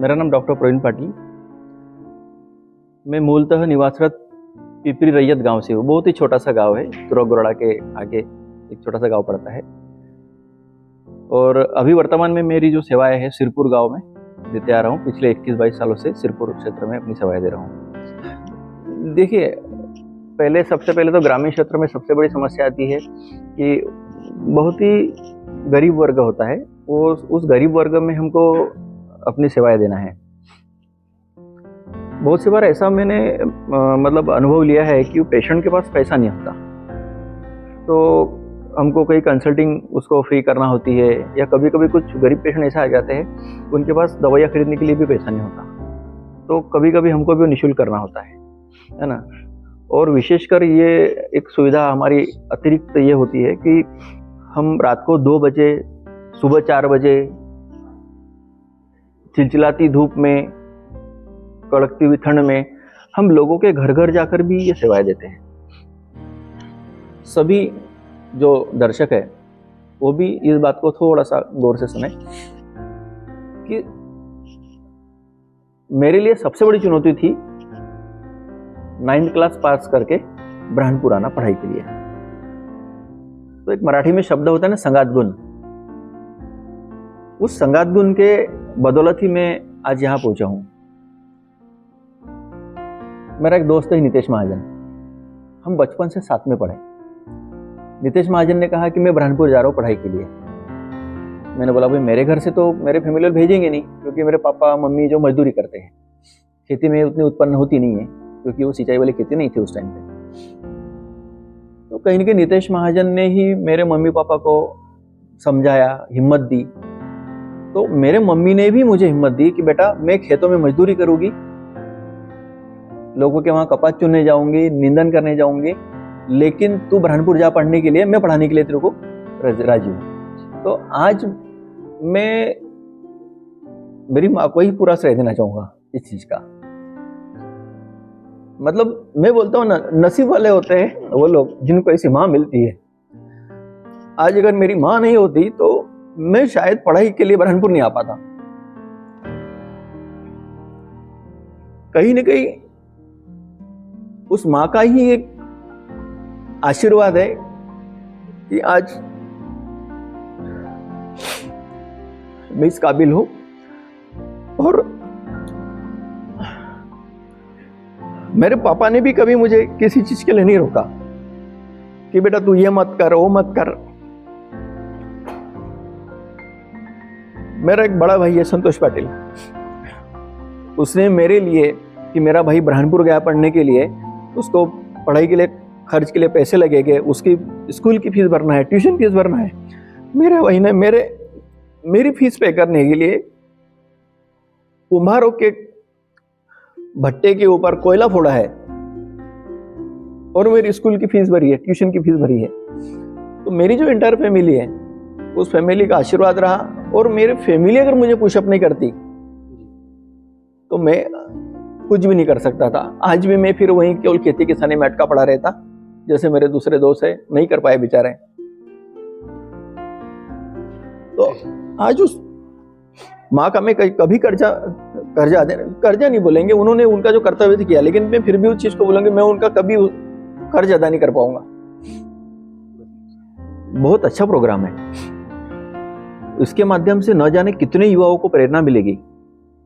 मेरा नाम डॉक्टर प्रवीण पाटिल। मैं मूलतः निवासरत पिपरी रैयत गांव से हूँ। बहुत ही छोटा सा गांव है, तुरगोराड़ा के आगे एक छोटा सा गांव पड़ता है। और अभी वर्तमान में मेरी जो सेवाएं है सिरपुर गांव में देते आ रहा हूँ। पिछले 21-22 सालों से सिरपुर क्षेत्र में अपनी सेवाएं दे रहा हूँ। देखिए, सबसे पहले तो ग्रामीण क्षेत्र में सबसे बड़ी समस्या आती है कि बहुत ही गरीब वर्ग होता है। उस गरीब वर्ग में हमको अपनी सेवाएं देना है। बहुत सी बार ऐसा मैंने अनुभव लिया है कि पेशेंट के पास पैसा नहीं होता, तो हमको कहीं कंसल्टिंग उसको फ्री करना होती है, या कभी कभी कुछ गरीब पेशेंट ऐसा आ जाते हैं उनके पास दवाइयाँ खरीदने के लिए भी पैसा नहीं होता, तो कभी कभी हमको भी निःशुल्क करना होता है ना। और विशेषकर ये एक सुविधा हमारी अतिरिक्त ये होती है कि हम रात को 2 बजे, सुबह 4 बजे चिलचिलाती धूप में, कड़कती हुई ठंड में हम लोगों के घर घर जाकर भी ये सेवाएं देते हैं। सभी जो दर्शक है वो भी इस बात को थोड़ा सा गौर से सुने कि मेरे लिए सबसे बड़ी चुनौती थी 9th क्लास पास करके ब्रह्मपुर आना पढ़ाई के लिए। तो एक मराठी में शब्द होता है ना, संगात गुण। उस संगात गुण के बदौलत ही मैं आज यहाँ पहुंचा हूं। मेरा एक दोस्त है नितेश महाजन, हम बचपन से साथ में पढ़े। नितेश महाजन ने कहा कि मैं ब्रह्मपुर जा रहा हूँ पढ़ाई के लिए। मैंने बोला भाई मेरे घर से तो मेरे फैमिली वाले भेजेंगे नहीं, क्योंकि मेरे पापा मम्मी जो मजदूरी करते हैं, खेती में उतनी उत्पन्न होती नहीं है, क्योंकि वो सिंचाई वाली खेती नहीं थी उस टाइम पे। तो कहीं न कहीं नितेश महाजन ने ही मेरे मम्मी पापा को समझाया, हिम्मत दी। तो मेरे मम्मी ने भी मुझे हिम्मत दी कि बेटा मैं खेतों में मजदूरी करूंगी, लोगों के वहां कपास चुनने जाऊंगी, निंदन करने जाऊंगी, लेकिन तू ब्रह्मपुर जा पढ़ने के लिए, मैं पढ़ाने के लिए तेरे को राजी हूं। तो आज मैं मेरी माँ को ही पूरा श्रेय देना चाहूंगा इस चीज का। मतलब मैं बोलता हूँ ना, नसीब वाले होते हैं वो लोग जिनको ऐसी माँ मिलती है। आज अगर मेरी माँ नहीं होती तो मैं शायद पढ़ाई के लिए ब्रह्मपुर नहीं आ पाता। कहीं न कहीं उस माँ का ही एक आशीर्वाद है कि आज मैं इस काबिल हूं। और मेरे पापा ने भी कभी मुझे किसी चीज के लिए नहीं रोका कि बेटा तू ये मत कर, वो मत कर। मेरा एक बड़ा भाई है संतोष पाटिल, उसने मेरे लिए कि मेरा भाई ब्रह्मपुर गया पढ़ने के लिए, उसको पढ़ाई के लिए खर्च के लिए पैसे लगेंगे, उसकी स्कूल की फीस भरना है, ट्यूशन फीस भरना है। मेरे भाई ने मेरी फीस पे करने के लिए कुम्हारों के भट्टे के ऊपर कोयला फोड़ा है और मेरी स्कूल की फीस भरी है, ट्यूशन की फीस भरी है। तो मेरी जो इंटर फैमिली है उस फैमिली का आशीर्वाद रहा। और मेरी फैमिली अगर मुझे पुशअप नहीं करती तो मैं कुछ भी नहीं कर सकता था। आज भी मैं फिर वहीं केवल खेती किसानी में अटका पड़ा रहता, जैसे मेरे दूसरे दोस्त है नहीं कर पाए बेचारे। तो आज उस माँ का मैं कभी कर्जा नहीं बोलेंगे, उन्होंने उनका जो कर्तव्य किया, लेकिन मैं फिर भी उस चीज को बोलूंगी मैं उनका कभी कर्ज अदा नहीं कर पाऊंगा। बहुत अच्छा प्रोग्राम है, इसके माध्यम से न जाने कितने युवाओं को प्रेरणा मिलेगी।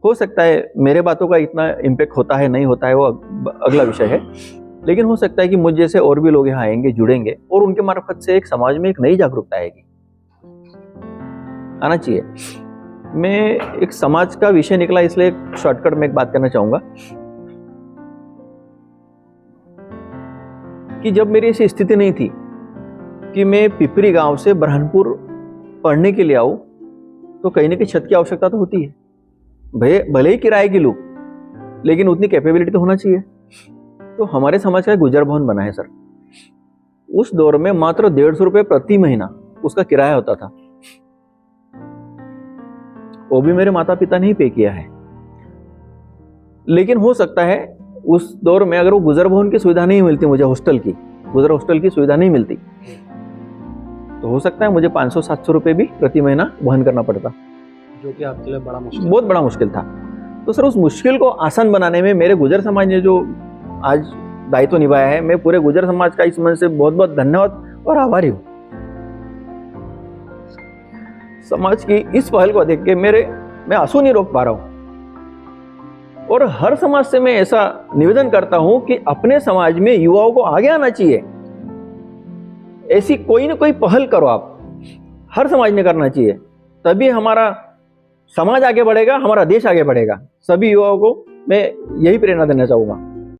हो सकता है मेरे बातों का इतना इम्पैक्ट होता है नहीं होता है वो अगला विषय है, लेकिन हो सकता है कि मुझ जैसे और भी लोग यहाँ आएंगे, जुड़ेंगे, और उनके मार्फत से एक समाज में एक नई जागरूकता आएगी, आना चाहिए। मैं एक समाज का विषय निकला, इसलिए शॉर्टकट में एक बात करना चाहूंगा कि जब मेरी ऐसी स्थिति नहीं थी कि मैं पिपरी गांव से ब्रह्मपुर पढ़ने के लिए आऊं, तो कहीं ना कहीं छत की आवश्यकता तो होती है। भले ही किराए की लूं, लेकिन उतनी कैपेबिलिटी तो होना चाहिए। तो हमारे समाज का गुजर भवन बना है सर। उस दौर में मात्र 150 रुपये प्रति महीना उसका किराया होता था, वो भी मेरे माता पिता ने ही पे किया है। लेकिन हो सकता है उस दौर में अगर वो गुजर भवन की सुविधा नहीं मिलती, मुझे गुजर हॉस्टल की सुविधा नहीं मिलती, तो हो सकता है मुझे 500-700 रुपये भी प्रति महीना वहन करना पड़ता, जो कि आपके लिए बहुत बड़ा मुश्किल था। तो सर उस मुश्किल को आसान बनाने में मेरे गुर्जर समाज ने जो आज दायित्व निभाया है, मैं पूरे गुर्जर समाज का इस मन से बहुत बहुत धन्यवाद और आभारी हूँ। समाज की इस पहल को देख के मैं आंसू नहीं रोक पा रहा हूँ। और हर समाज से मैं ऐसा निवेदन करता हूँ कि अपने समाज में युवाओं को आगे आना चाहिए। ऐसी कोई ना कोई पहल करो, आप हर समाज ने करना चाहिए, तभी हमारा समाज आगे बढ़ेगा, हमारा देश आगे बढ़ेगा। सभी युवाओं को मैं यही प्रेरणा देना चाहूँगा।